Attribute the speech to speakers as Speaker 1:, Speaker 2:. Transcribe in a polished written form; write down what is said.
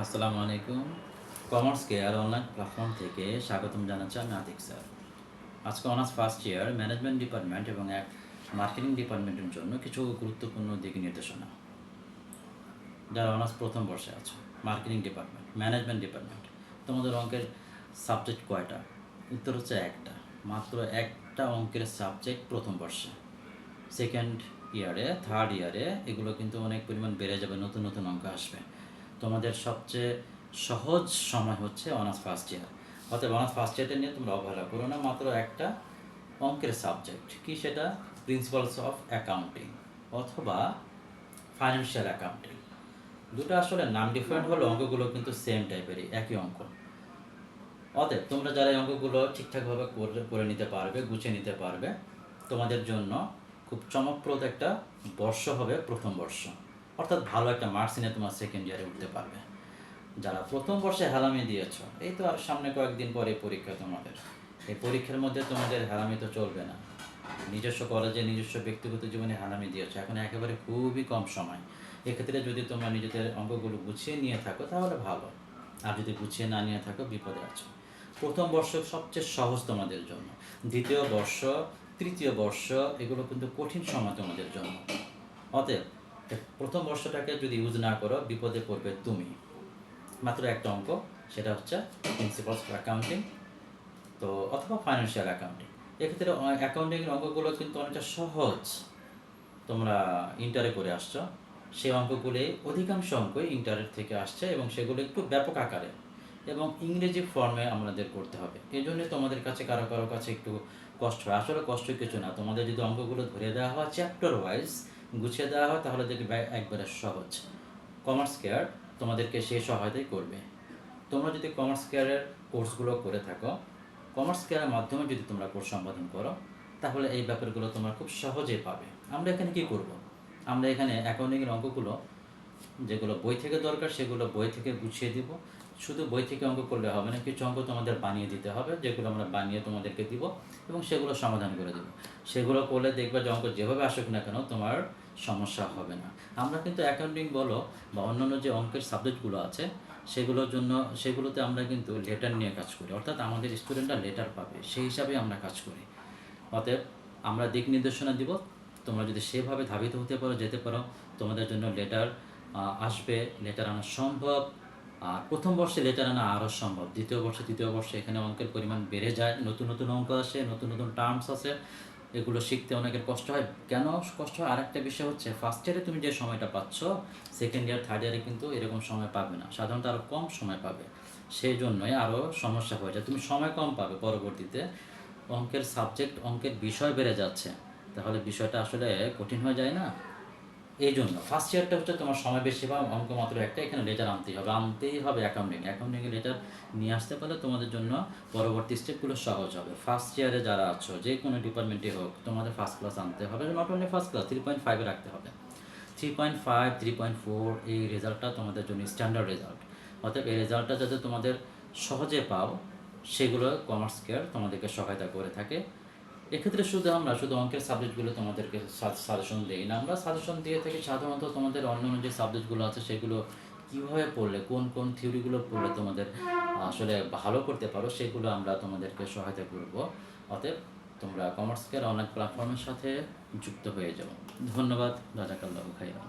Speaker 1: আসসালামু আলাইকুম। Commerce care online platform থেকে স্বাগতম জানাচ্ছি আমি আতিক স্যার। আজকে honours first year management department এবং এক মার্কেটিং ডিপার্টমেন্টের জন্য কিছু গুরুত্বপূর্ণ দিক নির্দেশনা। যারা অনার্স প্রথম বর্ষে আছে, মার্কেটিং ডিপার্টমেন্ট, ম্যানেজমেন্ট ডিপার্টমেন্ট, তোমাদের অঙ্কের সাবজেক্ট কয়টা? উত্তর হচ্ছে একটা, মাত্র একটা অঙ্কের সাবজেক্ট প্রথম বর্ষে। সেকেন্ড ইয়ারে, থার্ড ইয়ারে এগুলো কিন্তু অনেক পরিমাণ বেড়ে যাবে, নতুন নতুন অঙ্ক আসবে। তোমাদের সবচেয়ে সহজ সময় হচ্ছে অনার্স ফার্স্ট ইয়ার। অর্থাৎ অনার্স ফার্স্ট ইয়ারটা নিয়ে তোমরা অবহেলা করো না, মাত্র একটা অঙ্কের সাবজেক্ট। কি সেটা? প্রিন্সিপালস অফ অ্যাকাউন্টিং অথবা ফাইন্যান্সিয়াল অ্যাকাউন্টিং। দুটো আসলে নাম ডিফারেন্ট হলো, অঙ্কগুলো কিন্তু সেম টাইপেরই, একই অঙ্ক। অতএব তোমরা যারা এই অঙ্কগুলো ঠিকঠাকভাবে করে নিতে পারবে, গুছিয়ে নিতে পারবে, তোমাদের জন্য খুব চমকপ্রদ একটা বর্ষ হবে প্রথম বর্ষ। অর্থাৎ ভালো একটা মার্কস নিয়ে তোমার সেকেন্ড ইয়ারে উঠতে পারবে। যারা প্রথম বর্ষে হেলামি দিয়েছ, এই তো আর সামনে কয়েকদিন পরে পরীক্ষা তোমাদের। এই পরীক্ষার মধ্যে তোমাদের হেলামি তো চলবে না। নিজস্ব কলেজে, নিজস্ব ব্যক্তিগত জীবনে হেলামি দিয়েছ, এখন একেবারে খুবই কম সময়। এক্ষেত্রে যদি তোমরা নিজেদের অঙ্কগুলো গুছিয়ে নিয়ে থাকো তাহলে ভালো, আর যদি গুছিয়ে না নিয়ে থাকো বিপদে আছো। প্রথম বর্ষ সবচেয়ে সহজ তোমাদের জন্য, দ্বিতীয় বর্ষ, তৃতীয় বর্ষ এগুলো কিন্তু কঠিন সময় তোমাদের জন্য। অতএব প্রথম বর্ষটাকে যদি ইউজ না করো বিপদে পড়বে তুমি। মাত্র একটা অঙ্ক, সেটা হচ্ছে প্রিন্সিপালস অফ অ্যাকাউন্টিং তো অথবা ফাইন্যান্সিয়াল অ্যাকাউন্টিং। এক্ষেত্রে অ্যাকাউন্টিংয়ের অঙ্কগুলো কিন্তু অনেকটা সহজ, তোমরা ইন্টারে করে আসছো। সেই অঙ্কগুলি অধিকাংশ অঙ্কই ইন্টারের থেকে আসছে এবং সেগুলো একটু ব্যাপক আকারে এবং ইংরেজি ফর্মে আমাদের করতে হবে। এই জন্যে তোমাদের কাছে কারো কারো কাছে একটু কষ্ট হয়। আসলে কষ্ট কিছু না, তোমাদের যদি অঙ্কগুলো ধরে দেওয়া হয় চ্যাপ্টার ওয়াইজ, গুছিয়ে দেওয়া হয়, তাহলে দেখবে একবারে সহজ। কমার্স কেয়ার তোমাদেরকে সেই সহায়তাই করবে। তোমরা যদি কমার্স কেয়ারের কোর্সগুলো করে থাকো, কমার্স কেয়ারের মাধ্যমে যদি তোমরা কোর্স সম্পাদন করো, তাহলে এই ব্যাপারগুলো তোমরা খুব সহজেই পাবে। আমরা এখানে কি করব? আমরা এখানে অ্যাকাউন্টিংয়ের অঙ্কগুলো যেগুলো বই থেকে দরকার সেগুলো বই থেকে গুছিয়ে দিব। শুধু বই থেকে অঙ্ক করলে হবে না, কিছু অঙ্ক তোমাদের বানিয়ে দিতে হবে, যেগুলো আমরা বানিয়ে তোমাদেরকে দিব এবং সেগুলো সমাধান করে দেবো। সেগুলো করলে দেখবে যে অঙ্ক যেভাবে আসুক না কেন তোমার সমস্যা হবে না। আমরা কিন্তু অ্যাকাউন্টিং বলো বা অন্যান্য যে অঙ্কের সাবজেক্টগুলো আছে সেগুলোর জন্য, সেগুলোতে আমরা কিন্তু লেটার নিয়ে কাজ করি, অর্থাৎ আমাদের স্টুডেন্টরা লেটার পাবে, সেই হিসাবে আমরা কাজ করি। অতএব আমরা দিক নির্দেশনা দিব, তোমরা যদি সেভাবে ধাবিত হতে পারো, যেতে পারো, তোমাদের জন্য লেটার আসবে, লেটার আনা সম্ভব। আর প্রথম বর্ষে লেটার আনা আরও সম্ভব, দ্বিতীয় বর্ষে, তৃতীয় বর্ষে এখানে অঙ্কের পরিমাণ বেড়ে যায়, নতুন নতুন অঙ্ক আসে, নতুন নতুন টার্মস আসে, এগুলো শিখতে অনেকের কষ্ট হয়। কেন কষ্ট হয়? আরেকটা বিষয় হচ্ছে, ফার্স্ট ইয়ারে তুমি যে সময়টা পাচ্ছ, সেকেন্ড ইয়ার, থার্ড ইয়ারে কিন্তু এরকম সময় পাবে না, সাধারণত আরও কম সময় পাবে। সেই জন্যই আরও সমস্যা হয়ে যায়, তুমি সময় কম পাবে পরবর্তীতে। অঙ্কের সাবজেক্ট, অঙ্কের বিষয় বেড়ে যাচ্ছে, তাহলে বিষয়টা আসলে কঠিন হয়ে যায় না? এই জন্য ফার্স্ট ইয়ারটা হচ্ছে তোমার সময় বেশি বা অঙ্ক মাত্র একটা, এখানে লেটার আনতেই হবে অ্যাকাউন্টিংয়ে লেটার নিয়ে আসতে পারলে তোমাদের জন্য পরবর্তী স্টেপগুলো সহজ হবে। ফার্স্ট ইয়ারে যারা আছো, যে কোনো ডিপার্টমেন্টে হোক, তোমাদের ফার্স্ট ক্লাস আনতে হবে, নট অনলি ফার্স্ট ক্লাস, 3.5 রাখতে হবে। 3.5, 3.4 এই রেজাল্টটা তোমাদের জন্য স্ট্যান্ডার্ড রেজাল্ট। অর্থাৎ এই রেজাল্টটা যাতে তোমাদের সহজে পাও, সেগুলো কমার্স কেয়ার তোমাদেরকে সহায়তা করে থাকে। এক্ষেত্রে শুধু অঙ্কের সাবজেক্টগুলো তোমাদেরকে সাজেশন দিই না, আমরা সাজেশন দিয়ে থাকি সাধারণত তোমাদের অন্যান্য যে সাবজেক্টগুলো আছে সেগুলো কীভাবে পড়লে, কোন কোন থিওরিগুলো পড়লে তোমাদের আসলে ভালো করতে পারো, সেগুলো আমরা তোমাদেরকে সহায়তা করব। অতএব তোমরা কমার্স কেয়ার অনলাইন প্ল্যাটফর্মের সাথে যুক্ত হয়ে যাও। ধন্যবাদ। জাযাকাল্লাহু খাইরান।